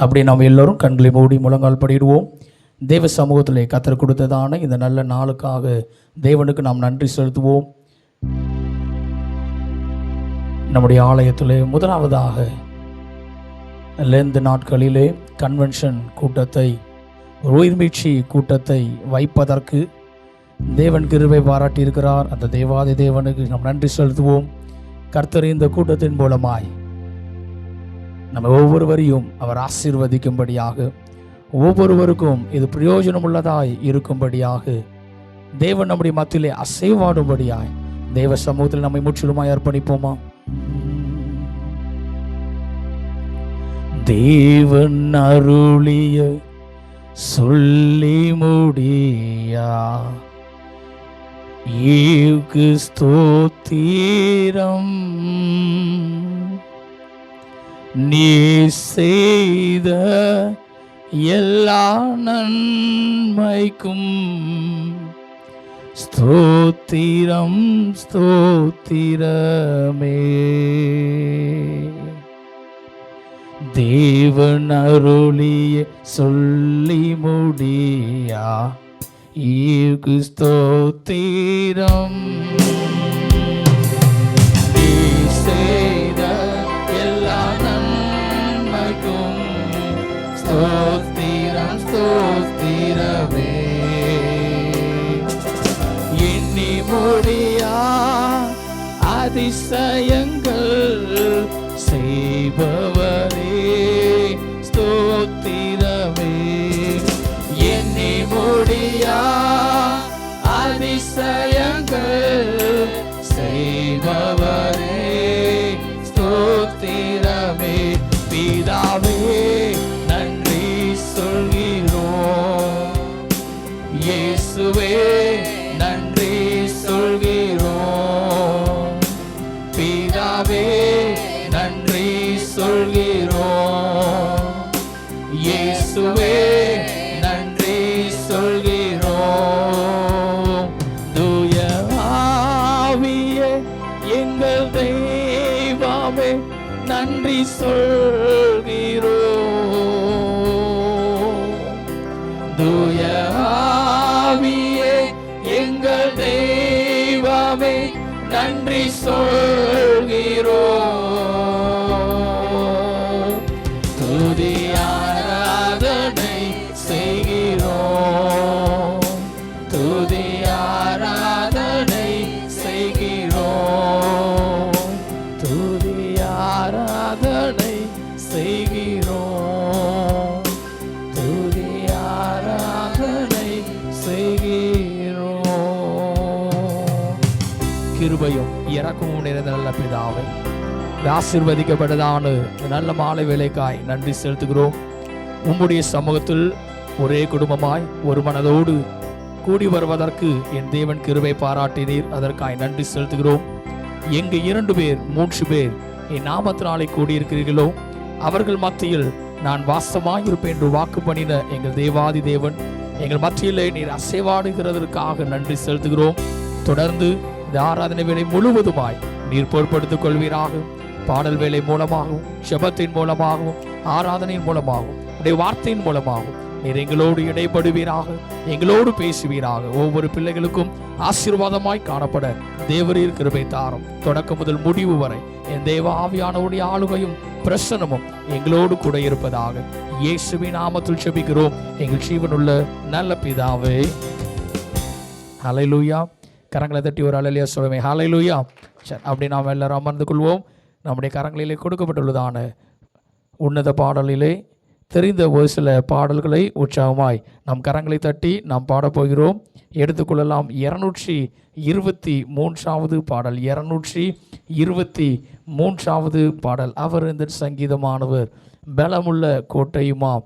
அப்படி நாம் எல்லோரும் கண்களை மூடி முழங்கால் படிடுவோம். தேவ சமூகத்திலே கர்த்தர் கொடுத்ததான இந்த நல்ல நாளுக்காக தேவனுக்கு நாம் நன்றி செலுத்துவோம். நம்முடைய ஆலயத்திலே முதலாவதாக இந்த நாட்களிலே கன்வென்ஷன் கூட்டத்தை, உயிர்மீட்சி கூட்டத்தை வைப்பதற்கு தேவன் கிருபை பாராட்டியிருக்கிறார். அந்த தேவாதி தேவனுக்கு நாம் நன்றி செலுத்துவோம். கர்த்தர் இந்த கூட்டத்தின் மூலமாய் நம்ம ஒவ்வொருவரையும் அவர் ஆசீர்வதிக்கும்படியாக, ஒவ்வொருவருக்கும் இது பிரயோஜனம் உள்ளதாய் இருக்கும்படியாக, தேவன் நம்முடைய மத்தியிலே அசைவாடும்படியாய் தேவ சமூகத்தில் நம்மை முற்றிலுமாய் அர்ப்பணிப்போமா? தேவன் அருளிய சொல்லி முடியா ஈவுக்கு ஸ்தோத்திரம், நீ செய்த எல்லா நன்மைக்கும் ஸ்தோத்திரம் ஸ்தோத்திரமே. தேவன் அருளிய சொல்லி முடியா ஈவுக்கு ஸ்தோத்திரம், நீ செய்த எல்லா நன்மைக்கும் ஸ்தோத்திரம் ஸ்தோத்திரமே. எண்ணி முடியா அதிசயங்கள் செய்பவரே ஸ்தோத்திரமே. எண்ணி முடியா அதிசயங்கள் செய்பவரே ஸ்தோத்திரமே. பிதாவே நன்றி சொல்கிறோம், இயேசுவே நன்றி சொல்கிறோம், பிதாவே நன்றி சொல்கிறோம், இயேசுவே நன்றி சொல்கிறோம். தூய ஆவியே எங்கள் தெய்வமே நன்றி சொல்கிறோம். தூய ஆவியே எங்கள் தெய்வமே நன்றி சொல்கிறோம். துதி ஆராதனை செய்கிறோம், துதி ஆராதனை செய்கிறோம், துதி ஆராதனை செய்கிறோம், துதி ஆராதனை செய்கிறோம். கிருபையும் இரக்கமும் நிறைந்த நல்ல பிதாவே, ஆசீர்வதிக்கப்பட்டதான நல்ல மாலை வேலைக்காய் நன்றி செலுத்துகிறோம். உம்முடைய சமூகத்தில் ஒரே குடும்பமாய் ஒரு மனதோடு கூடி வருவதற்கு என் தேவன் கிருபை பாராட்டினீர். அதற்காய் நன்றி செலுத்துகிறோம். எங்கு 2 பேர் 3 பேர் என் நாமத்தினாலே கூடியிருக்கிறீர்களோ அவர்கள் மத்தியில் நான் வாசமாயிருப்பேன் என்று வாக்கு பண்ணின எங்கள் தேவாதி தேவன் எங்கள் மத்தியிலே நீர் அசைவாடுகிறதற்காக நன்றி செலுத்துகிறோம். தொடர்ந்து இந்த ஆராதனை வேலை முழுவதுமாய் நீர் பொறுப்படுத்திக் கொள்வீராக. பாடல் வேலை மூலமாகவும், ஜெபத்தின் மூலமாகவும், ஆராதனையின் மூலமாகவும், உடைய வார்த்தையின் மூலமாகவும் நீர் எங்களோடு இடைப்படுவீராக, எங்களோடு பேசுவீராக. ஒவ்வொரு பிள்ளைகளுக்கும் ஆசீர்வாதமாய் காணப்பட தேவரீர் கிருபை தாரும். தொடக்கம் முதல் முடிவு வரை என் தேவ ஆவியானவருடைய ஆளுகையும் பிரசன்னமும் எங்களோடு கூட இருப்பதாக இயேசுவின் நாமத்தில் ஜெபிக்கிறோம் எங்கள் ஜீவனுள்ள நல்ல பிதாவே. ஹல்லேலூயா. கரங்களை தட்டி ஒரு அல்லேலூயா சொல்லுவேன். ஹல்லேலூயா. சரி, அப்படி நாம் எல்லாரும் அமர்ந்து கொள்வோம். நம்முடைய கரங்களிலே கொடுக்கப்பட்டுள்ளதான உன்னத பாடலிலே தெரிந்த ஒரு சில பாடல்களை உற்சாகமாய் நம் கரங்களை தட்டி நாம் பாடப்போகிறோம். எடுத்துக்கொள்ளலாம். 223வது பாடல், 223வது பாடல். அவர் இந்த சங்கீதமானவர் பலமுள்ள கோட்டையுமாம்,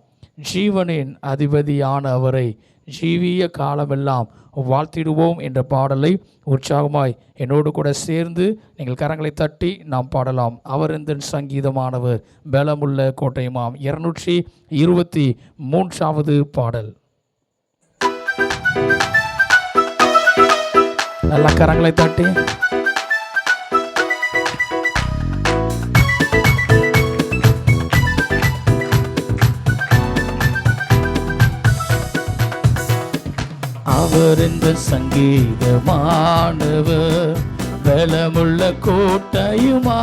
ஜீவனின் அதிபதியான அவரை ஜீவிய காலமெல்லாம் வாழ்த்திடுவோம் என்ற பாடலை உற்சாகமாய் என்னோடு கூட சேர்ந்து நீங்கள் கரங்களை தட்டி நாம் பாடலாம். அவர் இந்த சங்கீதமானவர் பலமுள்ள கோட்டையுமாம். 223வது பாடல். நல்ல கரங்களை தட்டி அவர் என்ற சங்கீதமானவர், பலமுள்ள கோட்டையுமாம்.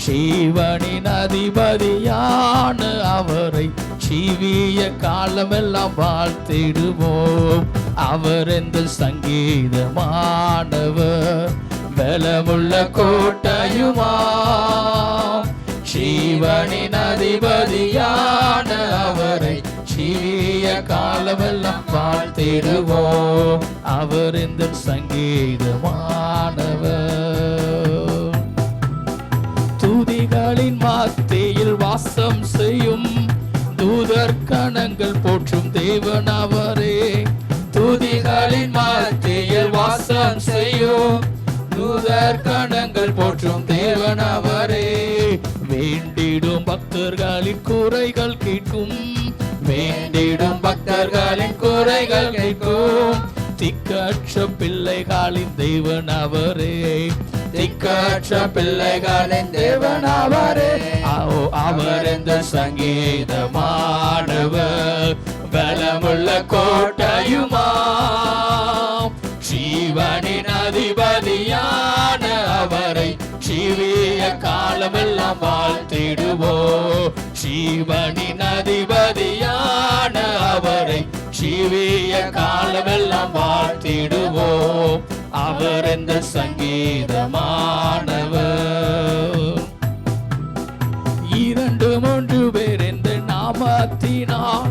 ஜீவனின் அதிபதியான அவரை ஜீவிய காலமெல்லாம் வாழ்த்திடுவோம். அவர் என்ற சங்கீதமானவர், பலமுள்ள கோட்டையுமாம். ஜீவனின் அதிபதியான அவரை ஜீவிய காலமெல்லாம் வாழ்த்திடுவோம். அவர் இந்த சங்கீதமானவர். துதிகளின் மத்தியில் வாசம் செய்யும் தூதர் கணங்கள் போற்றும் தேவன் அவரே. துதிகளின் மத்தியில் வாசம் செய்யும் தூதர் கணங்கள் போற்றும் தேவன் அவரே. வேண்டிடும் பக்தர்களின் குறைகள் கேட்கும், வேண்டிடும் பக்தர்களின் குறைகள் கேட்கும். திக்கற்ற பிள்ளைகளின் தேவன் அவரே, திக்கற்ற பிள்ளைகளின் தேவன் அவரே. அவர் இந்த சங்கீதமானவர், பலமுள்ள கோட்டையுமாம். ஜீவனின் அதிபதியான அவரை ஜீவிய காலமெல்லாம் வாழ்த்திடுவோம். ஜீவனின் அதிபதியான அவரை ஜீவிய காலமெல்லாம் வாழ்த்திடுவோம். அவர் இந்த சங்கீதமானவர். 2-3 பேர் இந்த நாமத்தினால்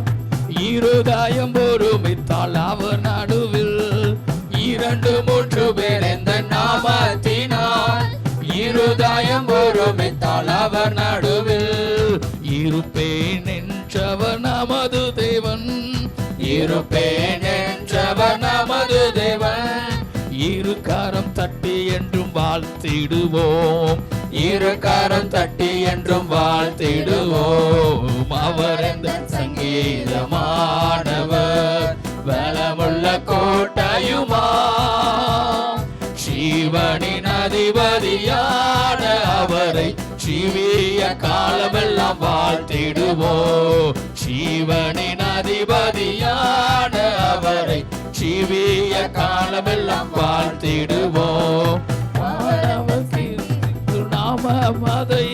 இருதயம் ஒருமித்தால் அவர் நடுவில். 2-3 பேர் இந்த நாமத்தினால் இருதயம் ஒருமித்தால் அவர் நடுவில். இருப்பேன் என்றவர் நமது தேவன், இருப்பேன் என்றவர் நமது தேவன். இரு கரம் தட்டி என்றும் வாழ்த்திடுவோம், இரு கரம் தட்டி என்றும் வாழ்த்திடுவோம். அவர் இந்த சங்கீதமானவர், பலமுள்ள கோட்டையுமாம். ஜீவனின் அதிபதியான அவரை ஜீவிய காலமெல்லாம் வாழ்த்திடுவோம். ஜீவனின் அதிபதியான அவரை ஜீவிய காலமெல்லாம் வாழ்த்திடுவோம். நாமதை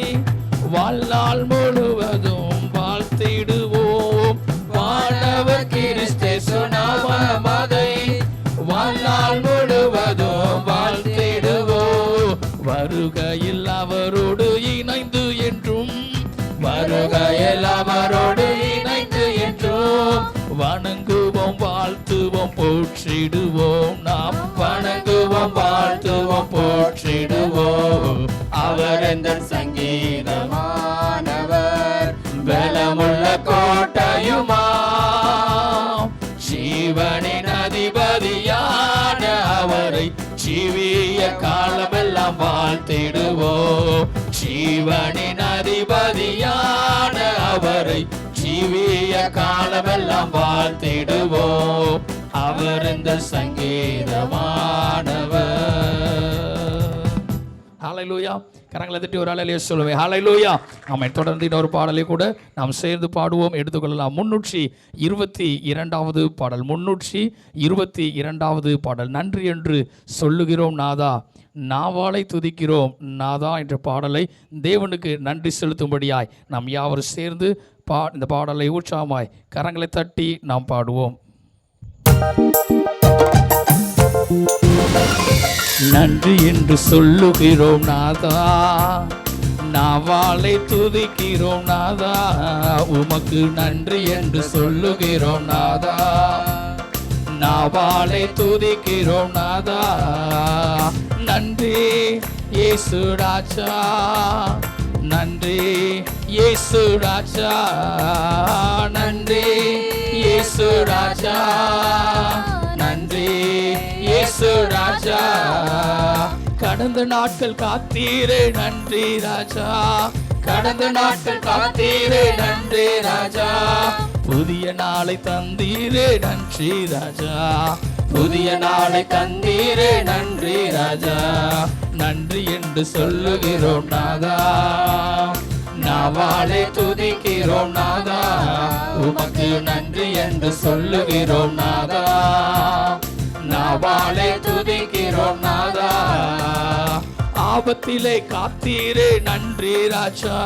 வாழ்நாள் முழுவதும் வாழ்த்திடுவோம். வானவர் கிறிஸ்தேசு நாமதை வாழ்நாள் முழுவதும் வாழ்த்திடுவோம். வருகையில் அவரோடு இணைந்து என்றும், வருகையில் அவரோடு இணைந்து என்றும் வணங்குவோம், வாழ்த்துவோம், போற்றிடுவோம். நாம் வணங்குவோம், வாழ்த்துவோம், போற்றிடுவோம். அவர் இந்த சங்கீதமானவர், பலமுள்ள கோட்டையுமாம். ஜீவனின் அதிபதியான அவரை ஜீவிய காலமெல்லாம் வாழ்த்திடுவோம். ஜீவனின் அதிபதியான அவரை ஜீவிய காலமெல்லாம் வாழ்த்திடுவோம். அவர் இந்த சங்கீதமானவர். ஹல்லேலூயா. கரங்களை தட்டி ஒரு ஹல்லேலூயா சொல்லுவேன். ஹல்லேலூயா. ஆமென். தொடர்ந்து இன்னொரு பாடலை கூட நாம் சேர்ந்து பாடுவோம், எடுத்துக்கொள்ளலாம். 322வது பாடல், 322வது பாடல். நன்றி என்று சொல்லுகிறோம் நாதா, நாவாலை துதிக்கிறோம் நாதா என்ற பாடலை தேவனுக்கு நன்றி செலுத்தும்படியாய் நாம் யாவரும் சேர்ந்து இந்த பாடலை உற்சாகமாய் கரங்களை தட்டி நாம் பாடுவோம். நன்றி என்று சொல்லுகிறோம் நாதா, நாவாலை துதிக்கிறோம் நாதா, உமக்கு நன்றி என்று சொல்லுகிறோம் நாதா, நாவாலை துதிக்கிறோம் நாதா. நன்றி இயேசு ராஜா, நன்றி இயேசு ராஜா, நன்றி இயேசு ராஜா, நன்றி இயேசு ராஜா. கடந்த நாட்கள் காத்தீரே நன்றி ராஜா, கடந்த நாட்கள் காத்தீரே நன்றி ராஜா. புதிய நாளை தந்தீரே நன்றி ராஜா, புதிய நாளை தந்தீரே நன்றி ராஜா. நன்றி என்று சொல்லுகிறோம் நாதா, நாவாலை துதிக்கிறோம் நாதா, உமக்கு நன்றி என்று சொல்லுகிறோம் நாதா, நாவாலே துதிக்கிறோம் நாதா. ஆபத்திலே காத்தீரே நன்றி ராஜா,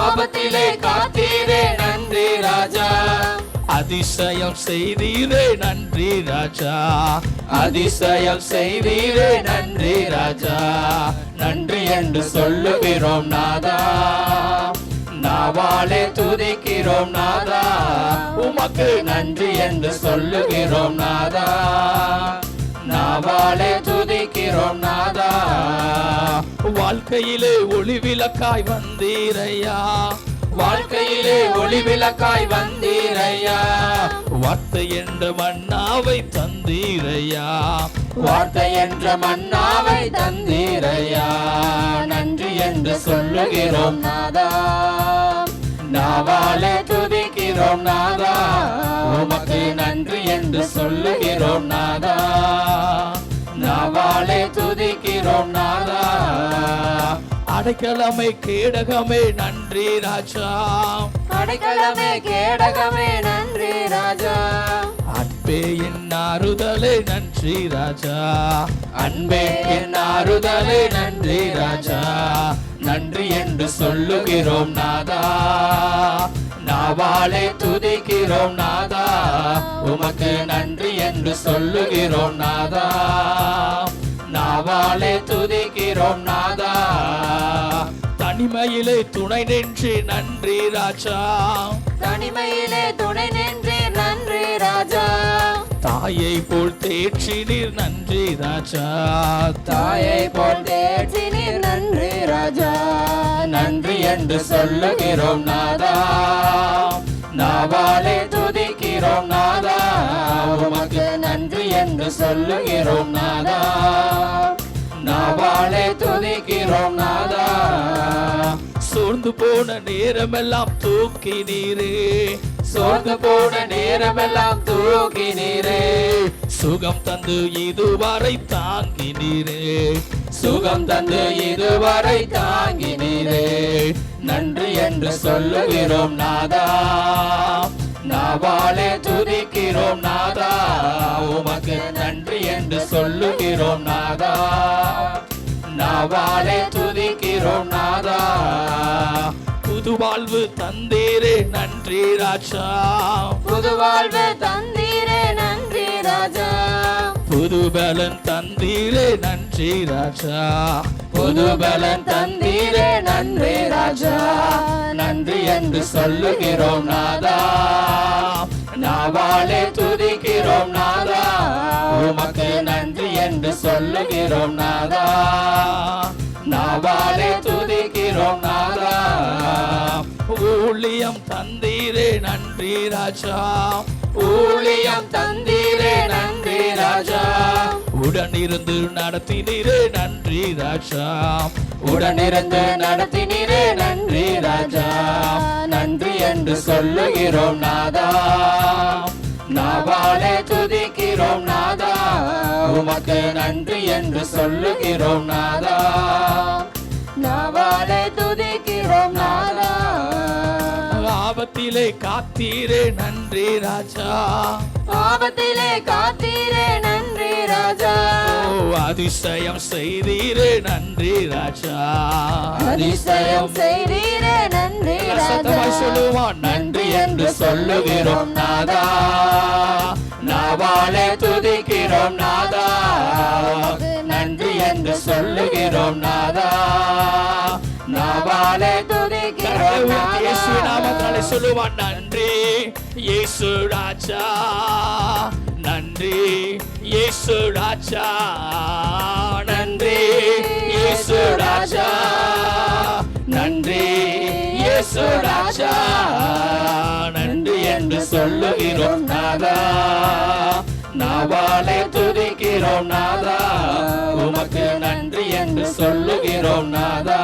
ஆபத்திலே காத்தீரே நன்றி ராஜா. அதிசயம் செய்தீரே நன்றி ராஜா, அதிசயம் செய்தீரே நன்றி ராஜா. நன்றி என்று சொல்லுகிறோம் நாதா, நாவாலே துதிக்கிறோம் நாதா. உமக்கு நன்றி என்று சொல்லுகிறோம் நாதா, நாவாலே துதிக்கிறோம் நாதா. வாழ்க்கையிலே ஒளிவிளக்காய் வந்தீரையா, வாழ்க்கையிலே ஒளிவிளக்காய் வந்தீரையா. வார்த்தை என்ற மன்னாவை தந்தீரையா, வார்த்தை என்ற மன்னாவை தந்தீரையா. நன்றி என்று சொல்லுகிறோம் நாதா, நாவாலே துதிக்கிறோம் நாதா. உமக்கு நன்றி என்று சொல்லுகிறோம் நாதா, நாவாலே துதிக்கிறோம் நாதா. அடைக்கலமே கேடகமே நன்றி ராஜா, அடைக்கலமே கேடகமே நன்றி ராஜா. அன்பே என் ஆறுதலே நன்றி ராஜா, அன்பே என் ஆறுதலே நன்றி ராஜா. நன்றி என்று சொல்லுகிறோம் நாதா, நாவாலே துதிக்கிறோம் நாதா. உமக்கு நன்றி என்று சொல்லுகிறோம் நாதா, நாவாலே துதிக்கிறோம் நாதா. தனிமையிலே துணை நின்று நன்றி ராஜா, தனிமையிலே துணை நின்று நன்றி ராஜா. தாயை போல் தேற்றினீர் நன்றி ராஜா, தாயை போல் தேற்றினீர் நன்றி ராஜா. நன்றி என்று சொல்லுகிறோம் நாதா, நாவாலே துதிக்கிறோம் நாதா. உமக்கு நன்றி என்று சொல்லுகிறோம் நாதா, நாவாலே துதிக்கிறோம் நாதா. சோர்ந்து போன நேரமெல்லாம் தூக்கினீரே, சோர்ந்து போன நேரமெல்லாம் தூக்கினீரே. சுகம் தந்து இதுவரை தாங்கினீரே, சுகம் தந்து இதுவரை தாங்கினீரே. நன்றி என்று சொல்லுகிறோம் நாதா, நாவாலே துதிக்கிறோம் நாதா. உமக்கு நன்றி என்று சொல்லுகிறோம் நாதா, நாவாலே துதிக்கிறோம் நாதா. புது வாழ்வு தந்தீரே நன்றி ராஜா, புது வாழ்வு தந்தீரே நன்றி ராஜா. புது பலன் தந்தீரே நன்றி ராஜா, புது பலன் தந்தீரே நன்றி ராஜா. நன்றி என்று சொல்லுகிறோம் நாதா, நாவாலே துதிக்கிறோம் நாதா. உமக்கு நன்றி என்று சொல்லுகிறோம் நாதா, நாவாலே துதிக்கிறோம் நாதா. ஊழியம் தந்தீரே நன்றி ராஜா, ஊழியம் தந்தீரே நன்றி ராஜா. உடனிருந்து நடத்தினீரே நன்றி ராஜா, உடனிருந்து நடத்தினீரே நன்றி ராஜா. நன்றி என்று சொல்லுகிறோம் நாதா, நாவாலே துதிக்கிறோம் நாதா. உமக்கு நன்றி என்று சொல்லுகிறோம் நாதா, நாவாலே துதிக்கிறோம் நாதா. ஆபத்திலே காத்தீரே நன்றி ராஜா, ஆபத்திலே காத்தீரே நன்றி ராஜா. அதிசயம் செய்தீரே நன்றி ராஜா, அதிசயம் செய்தீரே நன்றி ராஜா. சொல்லுவான் நன்றி என்று சொல்லுகிறோம் நாதா, நாவாலே துதிக்கிறோம் நாதா. நன்றி என்று சொல்லுகிறோம் நாதா, நாவாலே துதிக்கிறோம் நாதா. இயேசு நாமத்தாலே சொல்லுவான் நன்றி இயேசு ராஜா, நன்றி இயேசு ராஜா, நன்றி இயேசு ராஜா, நன்றி இயேசு ராஜா. நன்றி என்று சொல்லுகிறோம் நாதா, நாவாலே துதிக்கிறோம் நாதா. உமக்கு நன்றி என்று சொல்லுகிறோம் நாதா,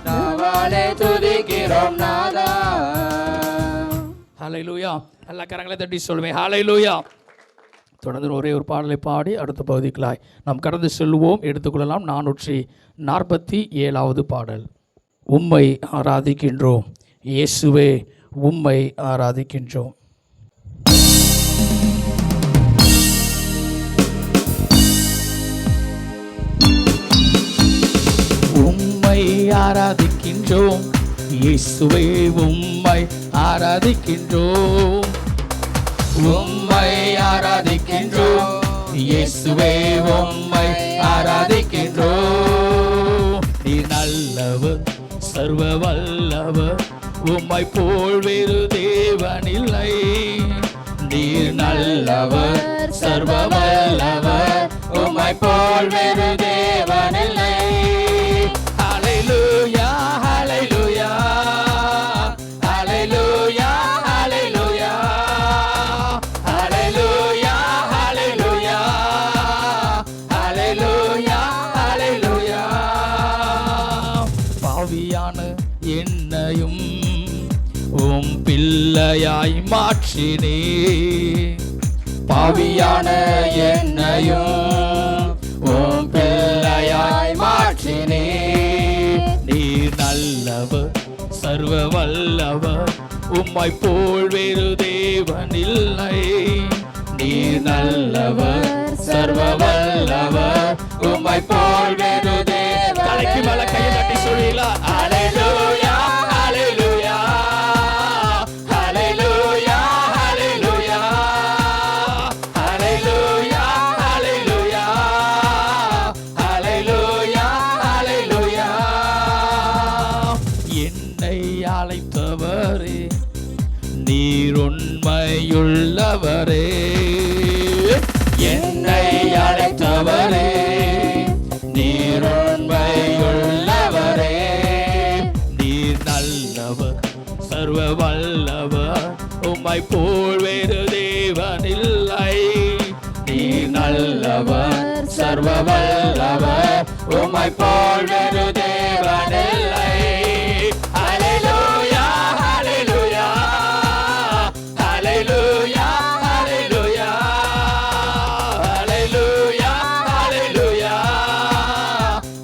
நாவாலே துதிக்கிறோம் நாதா. ஹல்லேலூயா. எல்லா கரங்களை தட்டி சொல்லுவேன் ஹல்லேலூயா. தொடர்ந்து ஒரே ஒரு பாடலை பாடி அடுத்த பகுதிகளாய் நாம் கடந்து செல்வோம். எடுத்துக்கொள்ளலாம் 447வது பாடல். உம்மை ஆராதிக்கின்றோம் இயேசுவே, உம்மை ஆராதிக்கின்றோம். உம்மை ஆராதிக்கின்றோம் இயேசுவே, உம்மை ஆராதிக்கின்றோம். உம்மை ஆராதிக்கின்றோம் இயேசுவே, உம்மை ஆராதிக்கின்றோம். நீ நல்லவர், சர்வ வல்லவர், உம்மை போல் வேறு தேவனில்லை. நீர் நல்லவர், சர்வ வல்லவர், உம்மை போல் வேறு தேவனில்லை. ஹல்லேலூயா, ஹல்லேலூயா, ஹல்லேலூயா, ஹல்லேலூயா, ஹல்லேலூயா, ஹல்லேலூயா, ஹல்லேலூயா, ஹல்லேலூயா. பாவியான என்னையும் உம் பிள்ளையாய் மாற்றினே. பாவியான என்னையும் உம் பிள்ளையாய் மாற்றினே. நீர் நல்லவர், சர்வ வல்லவர், உம்மை போல் வேறு தேவனில்லை. நீர் நல்லவர், சர்வ வல்லவர், உம்மை போல் வேறு தேவன். தலைக்கு மேல கையை தட்டி சொல்லலாம். ஹல்லேலூயா, ஹல்லேலூயா, ஹல்லேலூயா, ஹல்லேலூயா, ஹல்லேலூயா, ஹல்லேலூயா, ஹல்லேலூயா, ஹல்லேலூயா. என்னை அழைத்தவரே, நீர் உண்மையுள்ளவரே. என்னை அழைத்தவரே, நீர் உண்மையுள்ளவரே. நீர் நல்லவர், சர்வ வல்லவர், உம்மை போல் வேறு தேவனில்லை. நீர் நல்லவர், சர்வ வல்லவர், உம்மை போல் வேறு தேவனில்லை. ஹல்லேலூயா, ஹல்லேலூயா, ஹல்லேலூயா, ஹல்லேலூயா, ஹல்லேலூயா, ஹல்லேலூயா,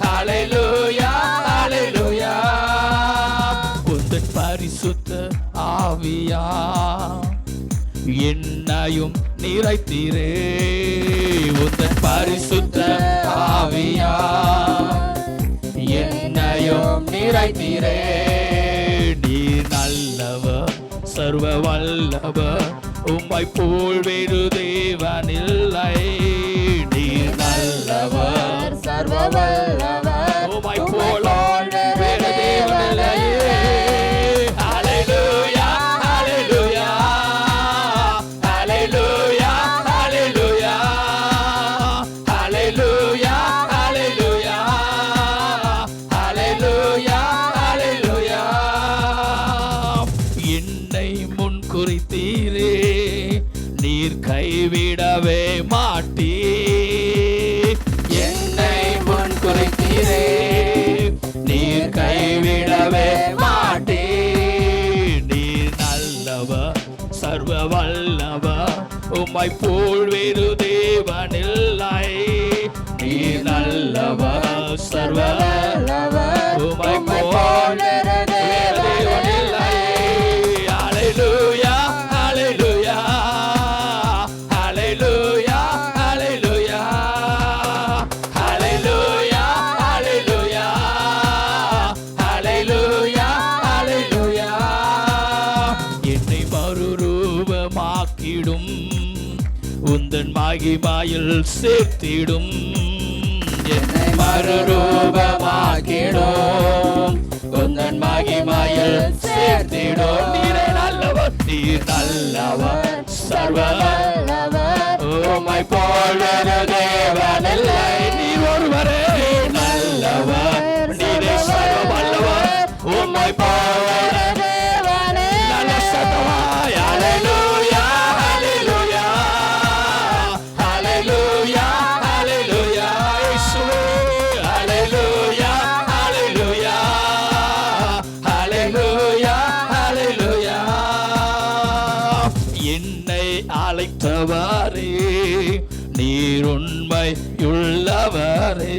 ஹல்லேலூயா, ஹல்லேலூயா. உந்தன் பரிசுத்த ஆவியா என்னையும் நிறைத்தீரே. உந்தன் பரிசுத்த ஆவியா என்னையும் நிறைத்தீரே. நீர் நல்லவர், சர்வ வல்லவர், உம்மை போல் வேறு தேவனில்லை. நீர் நல்லவர், சர்வ வல்லவர், உம்மை போல் வேறு தேவனில்லையே. ஹல்லேலூயா, ஹல்லேலூயா, ஹல்லேலூயா, ஹல்லேலூயா, ஹல்லேலூயா, ஹல்லேலூயா, ஹல்லேலூயா, ஹல்லேலூயா. என்னை முன் குறித்தீரே, நீர் கைவிடவே மாட்டீர். என்னை முன் குறித்தீரே, நீர் கைவிடவே மாட்டீர். நீர் நல்லவர், சர்வ வல்லவர், உம்மை போல் வேறு தேவனில்லை. நீர் நல்லவர், சர்வ வல்லவர், உம்மை போல் வேறு தேவனில்லை. ஹல்லேலூயா, ஹல்லேலூயா, ஹல்லேலூயா, ஹல்லேலூயா, ஹல்லேலூயா, ஹல்லேலூயா, ஹல்லேலூயா, ஹல்லேலூயா. என்னை மறுரூபமாக்கிடும், உந்தன் மகிமையில் சேர்த்திடும். என்னை மறுரூபமாக்கிடும், உந்தன் மகிமையில் சேர்த்திடும். நீரே நல்லவர், நீர் நல்லவர், சர்வ வல்லவர், உம்மை போல் வேறு தேவனில்லை. நீர் ஒருவரே நல்லவர், நீரே சர்வ வல்லவர், உம்மை போல் வேறு தேவனில்லை. நல்ல சத்தமாய் ஹல்லேலூயா, ஹல்லேலூயா, ஹல்லேலூயா, ஹல்லேலூயா. இயேசுவே, ஹல்லேலூயா, ஹல்லேலூயா, ஹல்லேலூயா, ஹல்லேலூயா. என்னை அழைத்தவரே, நீர் உண்மையுள்ளவரே.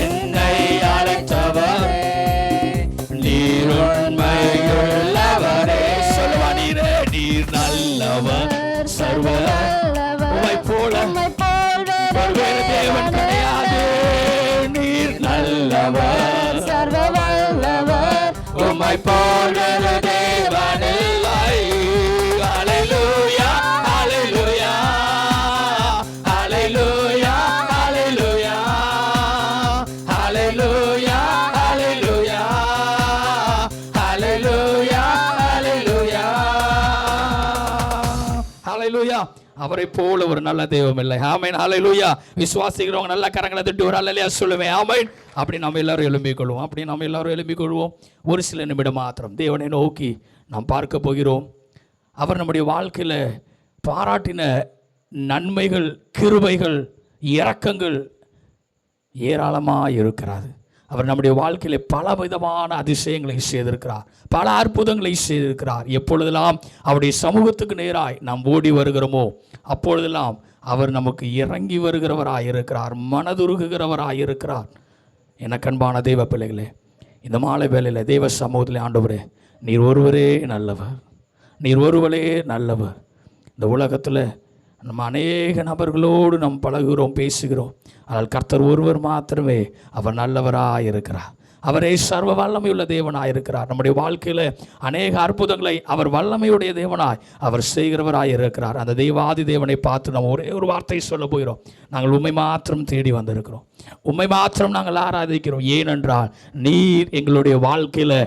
என்னை அழைத்தவரே, நீர் உண்மையுள்ளவரே. போல் வேறு தேவனில்லை. ஹல்லேலூயா ஹல்லேலூயா ஹல்லேலூயா ஹல்லேலூயா ஹல்லேலூயா ஹல்லேலூயா ஹல்லேலூயா ஹல்லேலூயா ஹல்லேலூயா. அவரை போல ஒரு நல்ல தெய்வம் இல்லை. ஆமென் ஹல்லேலூயா. விசுவாசிக்கிறவங்க நல்ல கரங்களை தட்டி ஒரு ஹல்லேலூயா சொல்லுவேன். ஆமென். அப்படி நம்ம எல்லாரும் எழும்பிக் கொள்வோம். ஒரு சில நிமிடம் மாத்திரம் தேவனை நோக்கி நாம் பார்க்க போகிறோம். அவர் நம்முடைய வாழ்க்கையில் பாராட்டின நன்மைகள், கிருபைகள், இரக்கங்கள் ஏராளமாக இருக்கிறது. அவர் நம்முடைய வாழ்க்கையிலே பல விதமான அதிசயங்களை செய்திருக்கிறார், பல அற்புதங்களை செய்திருக்கிறார். எப்பொழுதெல்லாம் அவருடைய சமூகத்துக்கு நேராய் நாம் ஓடி வருகிறோமோ அப்பொழுதெல்லாம் அவர் நமக்கு இறங்கி வருகிறவராய் இருக்கிறார், மனதுருகுகிறவராய் இருக்கிறார். எனக்கு அன்பான தெய்வ பிள்ளைகளே, இந்த மாலை வேளையில் தெய்வ சமூகத்திலே ஆண்டவரே, நீர் ஒருவரே நல்லவர், நீர் ஒருவரே நல்லவர். இந்த உலகத்தில் நம்ம அநேக நபர்களோடு நாம் பழகுகிறோம், பேசுகிறோம். ஆனால் கர்த்தர் ஒருவர் மாத்திரமே அவர் நல்லவராக இருக்கிறார். அவரே சர்வ வல்லமையுள்ள தேவனாய் இருக்கிறார். நம்முடைய வாழ்க்கையில் அநேக அற்புதங்களை அவர் வல்லமையுடைய தேவனாய் அவர் செய்கிறவராய் இருக்கிறார். அந்த தெய்வாதி தேவனை பார்த்து நம்ம ஒரே ஒரு வார்த்தை சொல்ல போகிறோம். நாங்கள் உம்மை மாத்திரம் தேடி வந்திருக்கிறோம், உம்மை மாத்திரம் நாங்கள் ஆராதிக்கிறோம். ஏனென்றால் நீர் எங்களுடைய வாழ்க்கையில்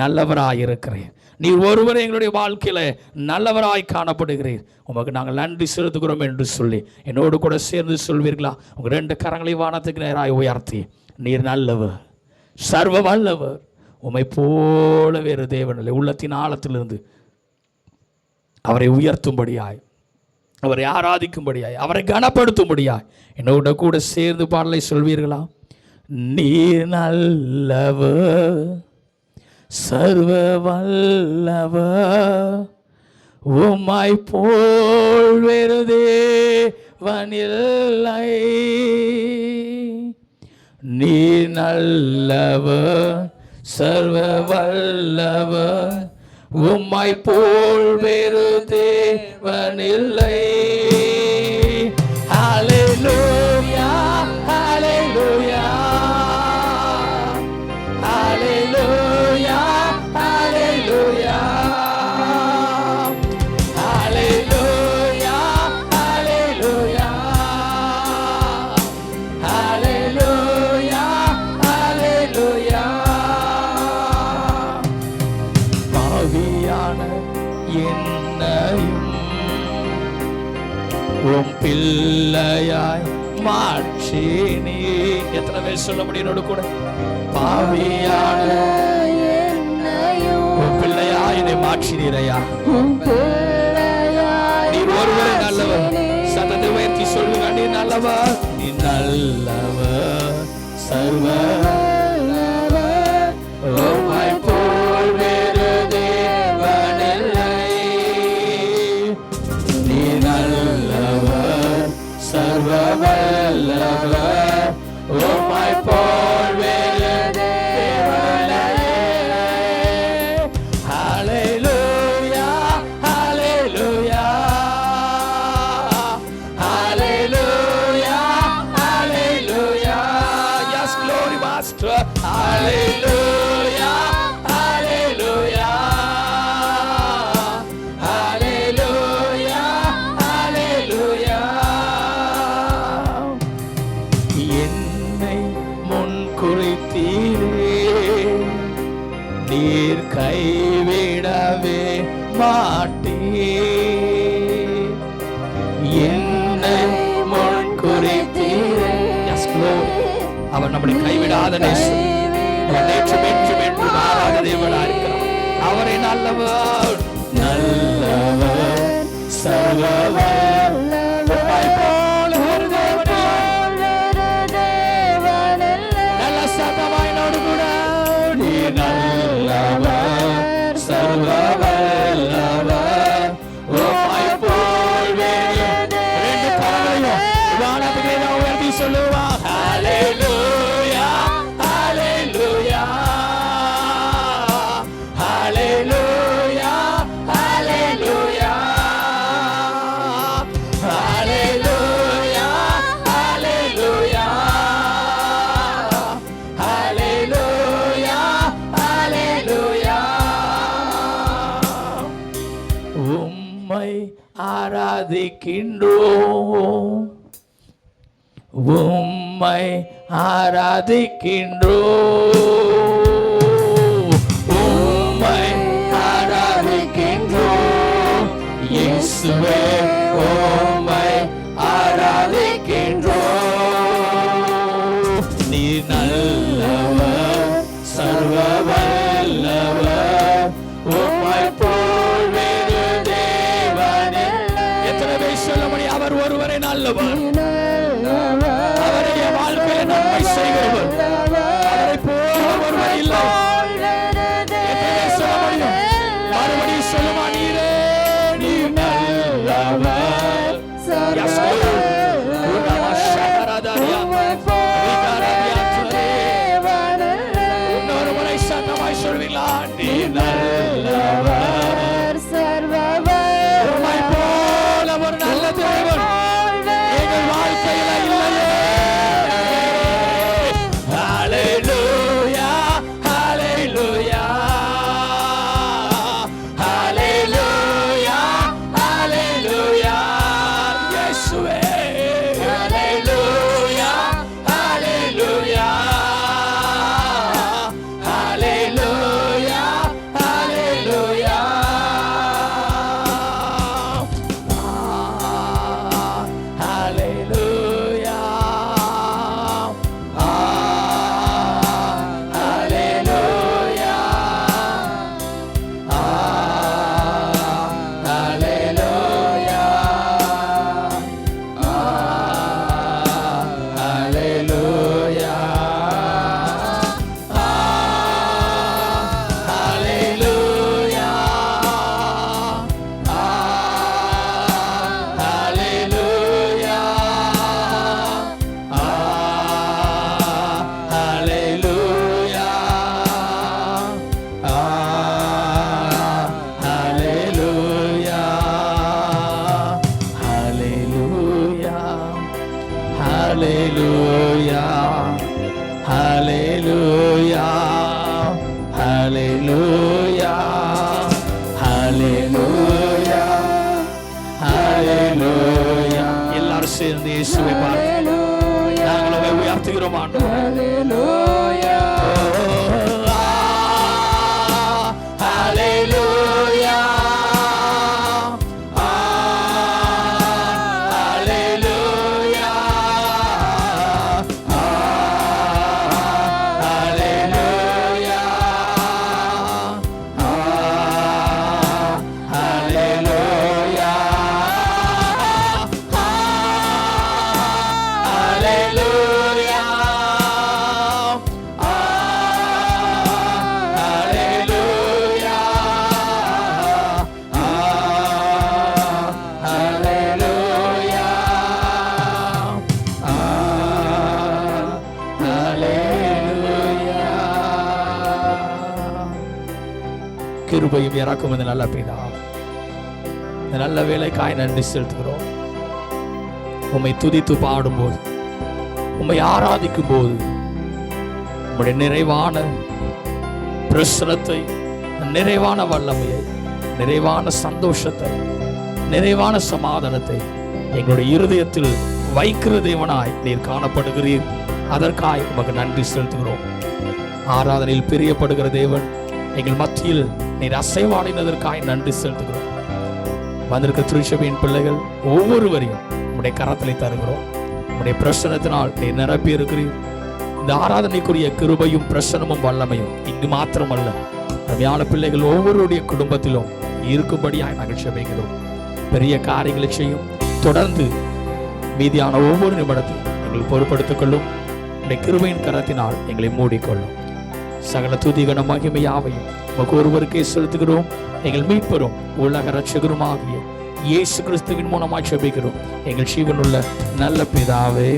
நல்லவராய் இருக்கிறீர், நீர் ஒருவரை எங்களுடைய வாழ்க்கையில் நல்லவராய் காணப்படுகிறீர். உமக்கு நாங்கள் நன்றி செலுத்துகிறோம் என்று சொல்லி என்னோடு கூட சேர்ந்து சொல்வீர்களா? உங்கள் 2 கரங்களை வானத்துக்கு நேராய் உயர்த்தி, நீர் நல்லவர், சர்வ வல்லவர், உம்மை போல வேறு தேவனில்லை. உள்ளத்தின் ஆழத்திலிருந்து அவரை உயர்த்தும்படியாய், அவரை ஆராதிக்கும்படியாய், அவரை கனப்படுத்தும்படியாய் என்னோட கூட சேர்ந்து பாடலை சொல்வீர்களா? நீர் நல்லவர், சர்வ வல்லவர், உம்மை போல் வேறு தேவனில்லை. நீ நல்லவர், சர்வ வல்லவர், உம்மை போல் வேறு தேவனில்லை. ஹல்லேலூயா ஹல்லேலூயா ஹல்லேலூயா ஹல்லேலூயா ஹல்லேலூயா ஹல்லேலூயா ஹல்லேலூயா ஹல்லேலூயா. பாவியான என்னையும் உம் பிள்ளையாய் மாற்றி நீ. எத்தனை பேர் சொல்ல முடியும் என்னோடு கூட? பாவியான உம் பிள்ளையாய் என்னை மாற்றினீரையா. நீர் ஒருவரே நல்லவர். சத்தத்தை உயர்த்தி சொல்லுங்க, நீ நல்லவர், நீ நல்லவர், சர்வ உம்மை போல் வேறு தேவனில்லை. நீ நல்லவர், சர்வ வல்லவர், உம்மை போல் வேறு தேவனில்லை. ஹல்லேலூயா ஹல்லேலூயா ஹல்லேலூயா ஹல்லேலூயா. Yes, glory master. ஹல்லேலூயா ஹல்லேலூயா ஹல்லேலூயா ஹல்லேலூயா. என்னை முன் குறித்தீரே, நீர் கைவிடவே மாட்டீர். என்னை முன் குறித்தீரே. Yes, glory. அவர் நம்மை கைவிடாத நேசம், அவர் நேற்றும் என்றும் என்றும் மாறாத தேவனாய் இருக்கிறார். அவரை நல்லவர், நல்லவர், சர்வ வல்லவர், உம்மை போல ஒரு தேவனில்லை. நல்ல சத்தமாய் என்னோடு கூட, நீ நல்லவர், சர்வ வல்லவர், உம்மை போல் வேறு. 2 கரங்களையும் வானத்துக்கு நேராக உயர்த்தி சொல்லுவா. ஹல்லேலூயா ஹல்லேலூயா ஹல்லேலூயா ஹல்லேலூயா ஹல்லேலூயா ஹல்லேலூயா ஹல்லேலூயா ஹல்லேலூயா. ஆராதிக்கின்றோம், உம்மை ஆராதிக்கின்றோம், உம்மை ஆராதிக்கின்றோம் இயேசுவே, உம்மை ஆராதிக்கின்றோம். நீ நல்லவர், சர்வ வல்லவர், உம்மை போல் வேறு தேவன் இல்லை. எத்தனை பேர் சொல்ல முடியும்? அவர் ஒருவரே நல்லவர், அவருடைய வாழ்க்கையில நன்மை செய்கிறவர், அவரை போல ஒருவர் இல்லை. எத்தனை பேர் சொல்ல முடியும்? மறுபடியும் சொல்லுமா? நீரே நீ நல்லவர். Yes, Lord. இன்னொரு முறை சத்தமாய் சொல்வீங்களா? நீ நல்லவர், சர்வவர், உம்மை போல ஒரு நல்ல தேவன் எங்கள் வாழ்க்கையில இல்லையே. ஹalleluya, ஹalleluya, ஹalleluya, ஹalleluya இயேசுவே. ஹalleluya, ஹalleluya, ஹalleluya, ஹalleluya. ஹalleluya, ஹalleluya, ஹalleluya, ஹalleluya, ஹalleluya, ஹalleluya, ஹalleluya, ஹalleluya, ஹalleluya, ஹalleluya, ஹalleluya, ஹalleluya, ஹalleluya, ஹalleluya. எல்லாரும் சேர்ந்து இயேசுவை பார்த்து நாங்கள் உம்மை உயர்த்துகிறோம் ஆண்டவரே. ஹalleluya, ஹalleluya, ஹalleluya, ஹalleluya, ஹalleluya, ஹalleluya, ஹalleluya, ஹalleluya, ஹalleluya. கிருபையும் இறக்கும் இந்த நல்ல பிதா, இந்த நல்ல வேலைக்காய் நன்றி செலுத்துகிறோம். உம்மை துதித்து பாடும்போது, உம்மை ஆராதிக்கும் போது உம்முடைய நிறைவான பிரசனத்தை, நிறைவான வல்லமையை, நிறைவான சந்தோஷத்தை, நிறைவான சமாதானத்தை எங்களுடைய இருதயத்தில் வைக்கிற தேவனாய் நீர் காணப்படுகிறீர். அதற்காய் உமக்கு நன்றி செலுத்துகிறோம். ஆராதனையில் பிரியப்படுகிற தேவன் எங்கள் மத்தியில் நீர் அசைவாடினதற்காய் நன்றி செலுத்துகிறோம். வந்திருக்க திருச்சபையின் பிள்ளைகள் ஒவ்வொருவரையும் உம்முடைய கரத்திலே தருகிறோம். உம்முடைய பிரசனத்தினால் நீர் நிரப்பி இருக்கிறீர். இந்த ஆராதனைக்குரிய கிருபையும் பிரசனமும் வல்லமையும் இங்கு மாத்திரமல்ல, அருமையான பிள்ளைகள் ஒவ்வொருடைய குடும்பத்திலும் இருக்கும்படியாய் நாங்கள் ஜெபிக்கிறோம். பெரிய காரியங்களை செய்யும். தொடர்ந்து மீதியான ஒவ்வொரு நிமிடத்தையும் எங்களை பொறுப்படுத்திக் கொள்ளும். உடைய கிருபையின் கரத்தினால் எங்களை மூடிக்கொள்ளும். சகல துதிகன மகிமையாவையும் உமக்கு ஒருவருக்கே செலுத்துகிறோம். எங்கள் மீட்பரும் உலக இரட்சகருமாகிய இயேசு கிறிஸ்துவின் மூலமாய் ஜெபிக்கிறோம் எங்கள் ஜீவனுள்ள நல்ல பிதாவே.